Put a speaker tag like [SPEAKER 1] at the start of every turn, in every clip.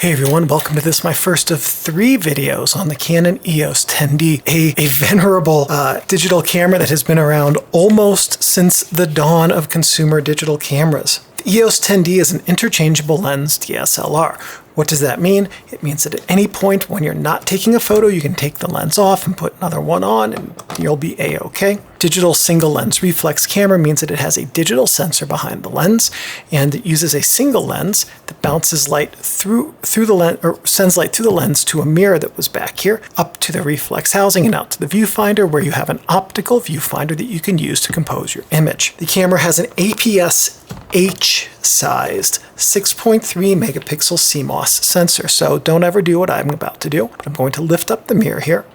[SPEAKER 1] Hey everyone, welcome to this, my first of 3 videos on the Canon EOS 10D, a venerable digital camera that has been around almost since the dawn of consumer digital cameras. The EOS 10D is an interchangeable lens DSLR. What does that mean? It means that at any point when you're not taking a photo, you can take the lens off and put another one on and you'll be a-okay. Digital single lens reflex camera means that it has a digital sensor behind the lens, and it uses a single lens that bounces light through the lens, or sends light through the lens to a mirror that was back here, up to the reflex housing and out to the viewfinder, where you have an optical viewfinder that you can use to compose your image. The camera has an APS H sized 6.3 megapixel CMOS sensor, so don't ever do what I'm about to do. I'm going to lift up the mirror here,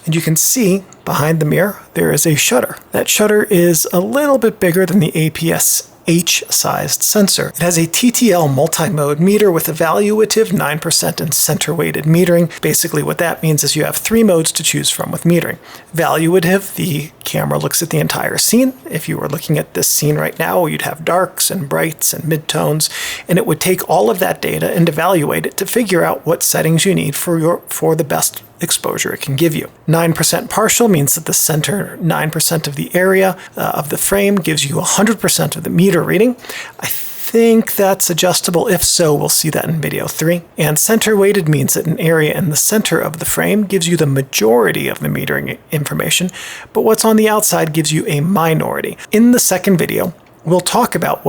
[SPEAKER 1] and you can see behind the mirror there is a shutter. That shutter is a little bit bigger than the APS H-sized sensor. It has a TTL multi-mode meter with evaluative 9% and center-weighted metering. Basically what that means is you have 3 modes to choose from with metering. Evaluative, the camera looks at the entire scene. If you were looking at this scene right now, you'd have darks and brights and midtones, and it would take all of that data and evaluate it to figure out what settings you need for the best exposure it can give you. 9% partial means that the center 9% of the area of the frame gives you 100% of the meter reading. I think that's adjustable. If so, we'll see that in video 3. And center weighted means that an area in the center of the frame gives you the majority of the metering information, but what's on the outside gives you a minority. In the second video, we'll talk about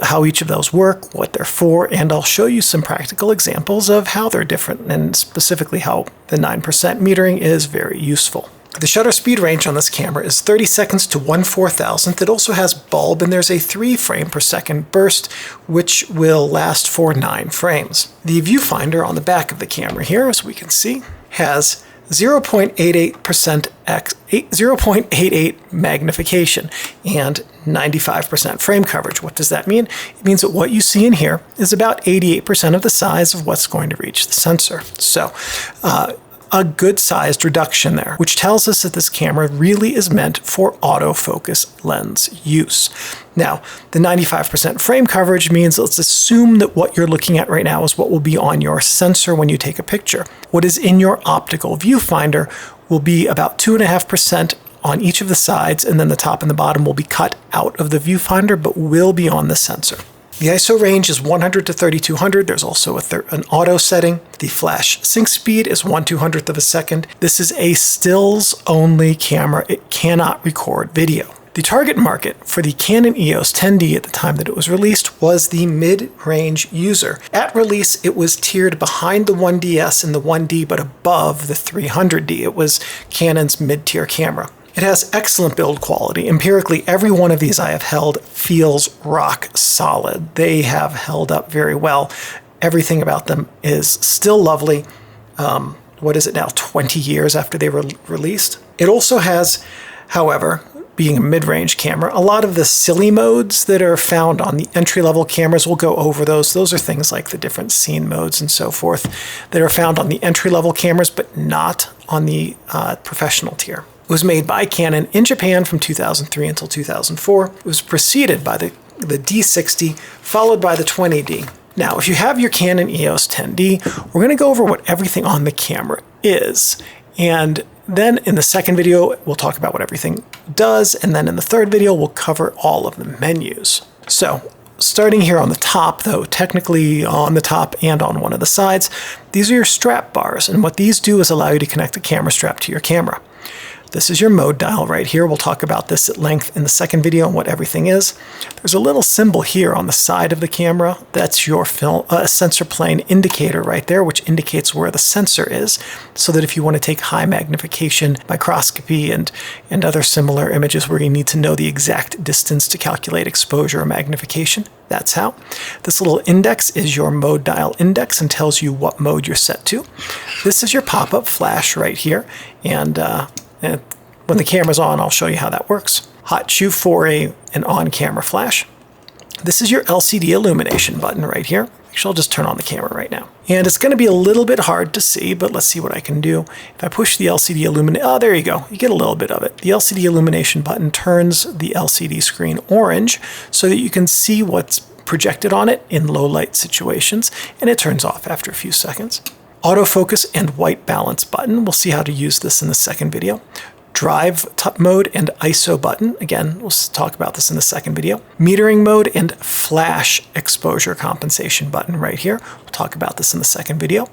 [SPEAKER 1] how each of those work, what they're for, and I'll show you some practical examples of how they're different, and specifically how the 9% metering is very useful. The shutter speed range on this camera is 30 seconds to 1/4000th. It also has bulb, and there's a 3 frame per second burst, which will last for 9 frames. The viewfinder on the back of the camera here, as we can see, has 0.88 magnification and 95% frame coverage. What does that mean? It means that what you see in here is about 88% of the size of what's going to reach the sensor. So, a good sized reduction there, which tells us that this camera really is meant for autofocus lens use. Now, the 95% frame coverage means, let's assume that what you're looking at right now is what will be on your sensor when you take a picture. What is in your optical viewfinder will be about 2.5% on each of the sides, and then the top and the bottom will be cut out of the viewfinder, but will be on the sensor. The ISO range is 100 to 3200. There's also an auto setting. The flash sync speed is 1/200th of a second. This is a stills only camera. It cannot record video. The target market for the Canon EOS 10D at the time that it was released was the mid-range user. At release, it was tiered behind the 1DS and the 1D, but above the 300D. It was Canon's mid-tier camera. It has excellent build quality. Empirically, every one of these I have held feels rock solid. They have held up very well. Everything about them is still lovely. What is it now, 20 years after they were released? It also has, however, being a mid-range camera, a lot of the silly modes that are found on the entry-level cameras, we'll go over those. Those are things like the different scene modes and so forth that are found on the entry-level cameras, but not on the professional tier. It was made by Canon in Japan from 2003 until 2004. It was preceded by the D60, followed by the 20D. Now, if you have your Canon EOS 10D, we're going to go over what everything on the camera is. And then in the second video, we'll talk about what everything does. And then in the third video, we'll cover all of the menus. So, starting here on the top, though, technically on the top and on one of the sides, these are your strap bars. And what these do is allow you to connect the camera strap to your camera. This is your mode dial right here. We'll talk about this at length in the second video and what everything is. There's a little symbol here on the side of the camera. That's your sensor plane indicator right there, which indicates where the sensor is, so that if you want to take high magnification, microscopy, and other similar images where you need to know the exact distance to calculate exposure or magnification, that's how. This little index is your mode dial index and tells you what mode you're set to. This is your pop-up flash right here, and when the camera's on, I'll show you how that works. Hot shoe for an on-camera flash. This is your LCD illumination button right here. Actually, I'll just turn on the camera right now. And it's going to be a little bit hard to see, but let's see what I can do. If I push the LCD illumination, oh, there you go. You get a little bit of it. The LCD illumination button turns the LCD screen orange so that you can see what's projected on it in low light situations, and it turns off after a few seconds. Autofocus and white balance button, we'll see how to use this in the second video. Drive mode and ISO button, again, we'll talk about this in the second video. Metering mode and flash exposure compensation button right here. We'll talk about this in the second video.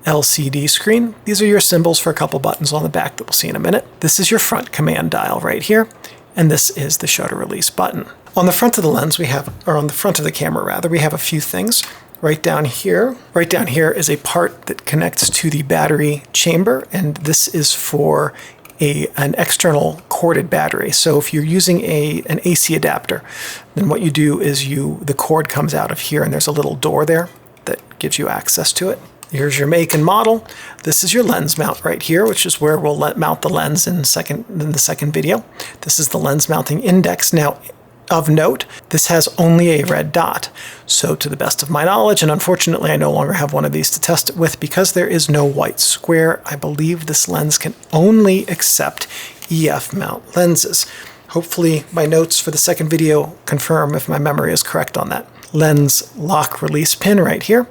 [SPEAKER 1] LCD screen, these are your symbols for a couple buttons on the back that we'll see in a minute. This is your front command dial right here, and this is the shutter release button. On the front of the lens we have, or on the front of the camera rather, we have a few things. Right down here is a part that connects to the battery chamber, and this is for an external corded battery. So if you're using an AC adapter, then what you do is the cord comes out of here, and there's a little door there that gives you access to it. Here's your make and model. This is your lens mount right here, which is where we'll mount the lens in the second video. This is the lens mounting index. Now, of note, this has only a red dot. So to the best of my knowledge, and unfortunately I no longer have one of these to test it with because there is no white square, I believe this lens can only accept EF mount lenses. Hopefully my notes for the second video confirm if my memory is correct on that. Lens lock release pin right here.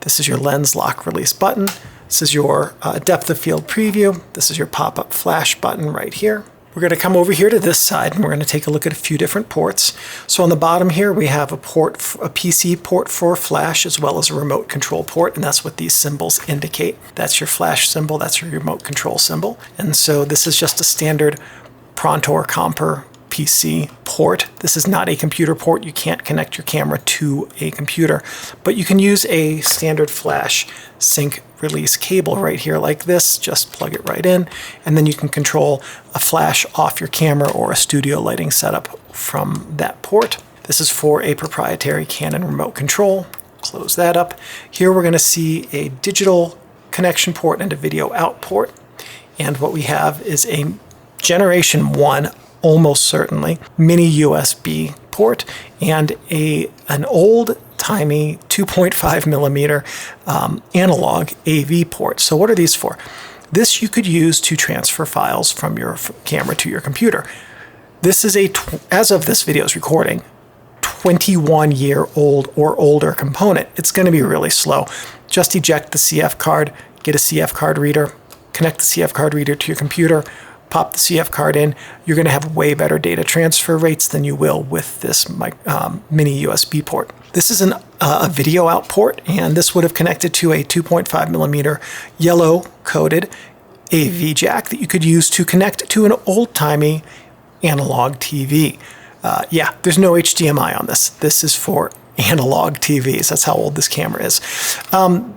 [SPEAKER 1] This is your lens lock release button. This is your depth of field preview. This is your pop-up flash button right here. We're going to come over here to this side and we're going to take a look at a few different ports. So on the bottom here we have a PC port for flash as well as a remote control port, and that's what these symbols indicate. That's your flash symbol, that's your remote control symbol. And so this is just a standard Pronto or Comper PC port. This is not a computer port. You can't connect your camera to a computer, but you can use a standard flash sync release cable right here like this. Just plug it right in, and then you can control a flash off your camera or a studio lighting setup from that port. This is for a proprietary Canon remote control. Close that up. Here we're going to see a digital connection port and a video out port, and what we have is a Generation 1 almost certainly mini USB port and an old-timey 2.5 millimeter analog AV port. So what are these for? This you could use to transfer files from your camera to your computer. This is as of this video's recording, 21-year-old or older component. It's going to be really slow. Just eject the CF card, get a CF card reader, connect the CF card reader to your computer, pop the CF card in. You're going to have way better data transfer rates than you will with this mini USB port. This is a video out port, and this would have connected to a 2.5 millimeter yellow coated AV jack that you could use to connect to an old-timey analog TV. Yeah, there's no HDMI on this. This is for analog TVs. That's how old this camera is.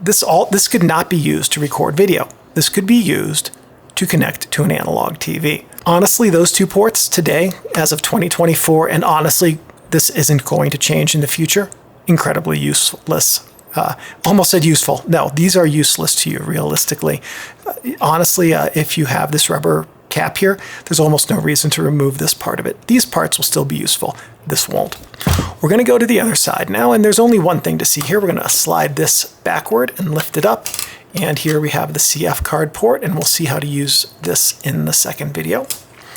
[SPEAKER 1] This could not be used to record video. This could be used to connect to an analog TV. Honestly, those two ports today, as of 2024, and honestly, this isn't going to change in the future, incredibly useless. Almost said useful. No, these are useless to you realistically. Honestly, if you have this rubber cap here, there's almost no reason to remove this part of it. These parts will still be useful. This won't. We're going to go to the other side now, and there's only one thing to see here. We're going to slide this backward and lift it up. And here we have the CF card port, and we'll see how to use this in the second video.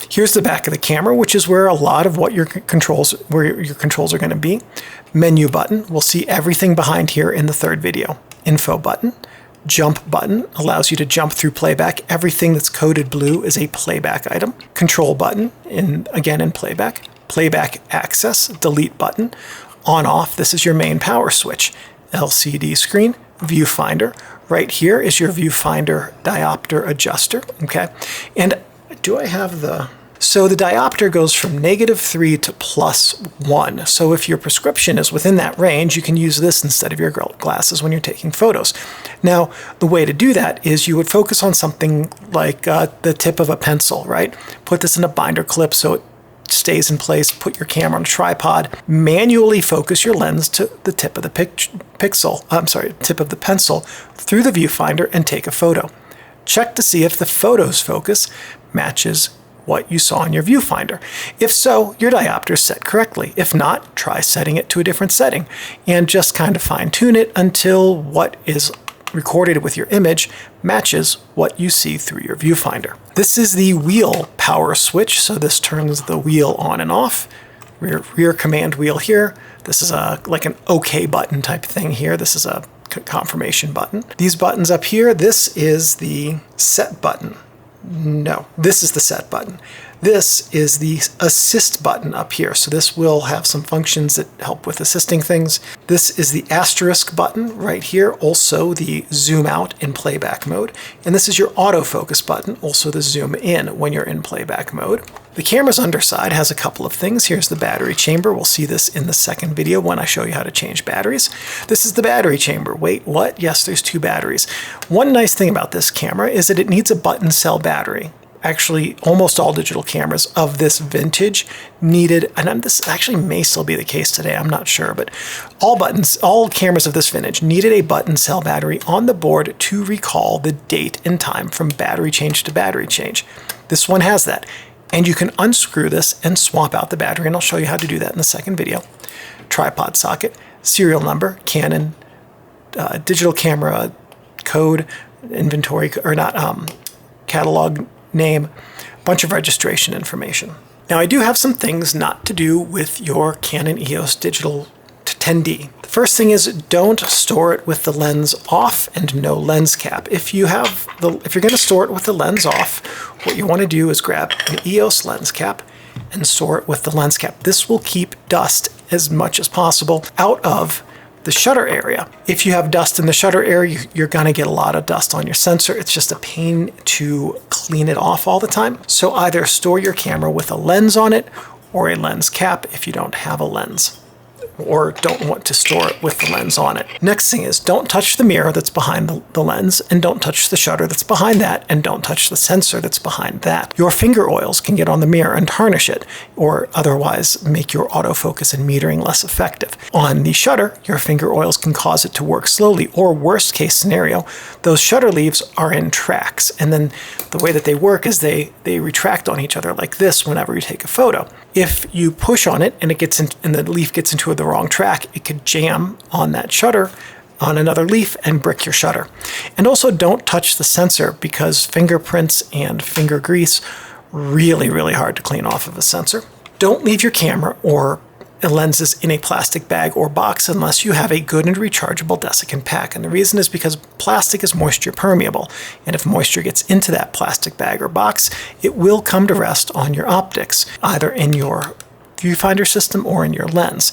[SPEAKER 1] Here's the back of the camera, which is where a lot of what your controls are going to be. Menu button, we'll see everything behind here in the third video. Info button, jump button allows you to jump through playback. Everything that's coded blue is a playback item. Control button, again in playback. Playback access, delete button. On off, this is your main power switch. LCD screen, viewfinder. Right here is your viewfinder diopter adjuster, okay? And do I have so the diopter goes from -3 to +1. So if your prescription is within that range, you can use this instead of your glasses when you're taking photos. Now, the way to do that is you would focus on something like the tip of a pencil, right? Put this in a binder clip so it stays in place, put your camera on a tripod, manually focus your lens to the tip of the tip of the pencil through the viewfinder and take a photo. Check to see if the photo's focus matches what you saw in your viewfinder. If so, your diopter is set correctly. If not, try setting it to a different setting and just kind of fine tune it until what is recorded with your image matches what you see through your viewfinder. This is the wheel power switch, so this turns the wheel on and off. Rear command wheel here. This is like an OK button type thing here. This is a confirmation button. These buttons up here, this is the set button. No, this is the set button. This is the assist button up here. So this will have some functions that help with assisting things. This is the asterisk button right here, also the zoom out in playback mode. And this is your autofocus button, also the zoom in when you're in playback mode. The camera's underside has a couple of things. Here's the battery chamber. We'll see this in the second video when I show you how to change batteries. This is the battery chamber. Wait, what? Yes, there's 2 batteries. One nice thing about this camera is that it needs a button cell battery. Actually, almost all digital cameras of this vintage needed, and this actually may still be the case today, I'm not sure, but all cameras of this vintage needed a button cell battery on the board to recall the date and time from battery change to battery change. This one has that. And you can unscrew this and swap out the battery, and I'll show you how to do that in the second video. Tripod socket, serial number, Canon, digital camera code, inventory, or not, catalog name, bunch of registration information. Now I do have some things not to do with your Canon EOS Digital 10D. The first thing is don't store it with the lens off and no lens cap. If you're going to store it with the lens off, what you want to do is grab an EOS lens cap and store it with the lens cap. This will keep dust as much as possible out of the shutter area. If you have dust in the shutter area, you're gonna get a lot of dust on your sensor. It's just a pain to clean it off all the time. So either store your camera with a lens on it or a lens cap if you don't have a lens, or don't want to store it with the lens on it. Next thing is don't touch the mirror that's behind the lens, and don't touch the shutter that's behind that, and don't touch the sensor that's behind that. Your finger oils can get on the mirror and tarnish it, or otherwise make your autofocus and metering less effective. On the shutter, your finger oils can cause it to work slowly, or worst case scenario, those shutter leaves are in tracks, and then the way that they work is they retract on each other like this whenever you take a photo. If you push on it and the leaf gets into the wrong track, it could jam on that shutter on another leaf and brick your shutter. And also don't touch the sensor, because fingerprints and finger grease really, really hard to clean off of a sensor. Don't leave your camera or lenses in a plastic bag or box unless you have a good and rechargeable desiccant pack. And the reason is because plastic is moisture permeable, and if moisture gets into that plastic bag or box, it will come to rest on your optics, either in your viewfinder system or in your lens,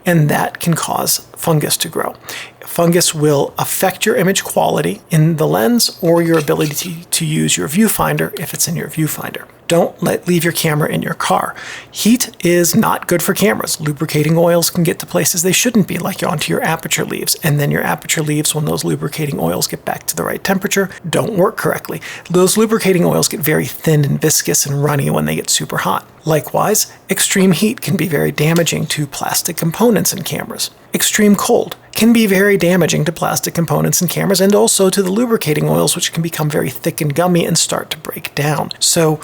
[SPEAKER 1] and that can cause fungus to grow. Fungus will affect your image quality in the lens or your ability to use your viewfinder if it's in your viewfinder. Don't leave your camera in your car. Heat is not good for cameras. Lubricating oils can get to places they shouldn't be, like onto your aperture leaves, and then your aperture leaves, when those lubricating oils get back to the right temperature, don't work correctly. Those lubricating oils get very thin and viscous and runny when they get super hot. Likewise, extreme heat can be very damaging to plastic components in cameras. Extreme cold can be very damaging to plastic components in cameras, and also to the lubricating oils, which can become very thick and gummy and start to break down. So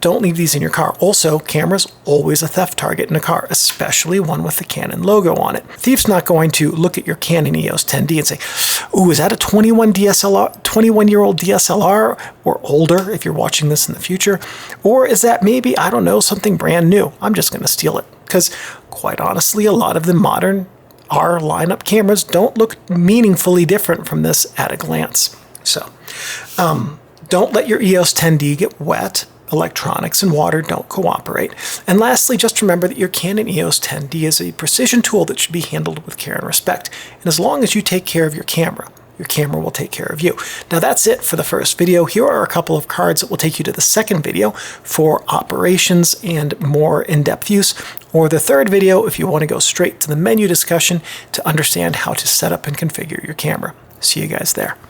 [SPEAKER 1] don't leave these in your car. Also, cameras always a theft target in a car, especially one with the Canon logo on it. A thief's not going to look at your Canon EOS 10D and say, "Ooh, is that a 21-year-old DSLR or older if you're watching this in the future? Or is that maybe, I don't know, something brand new? I'm just going to steal it." Because quite honestly, a lot of the modern R lineup cameras don't look meaningfully different from this at a glance. So don't let your EOS 10D get wet. Electronics and water don't cooperate. And lastly, just remember that your Canon EOS 10D is a precision tool that should be handled with care and respect. And as long as you take care of your camera will take care of you. Now that's it for the first video. Here are a couple of cards that will take you to the second video for operations and more in-depth use, or the third video if you want to go straight to the menu discussion to understand how to set up and configure your camera. See you guys there.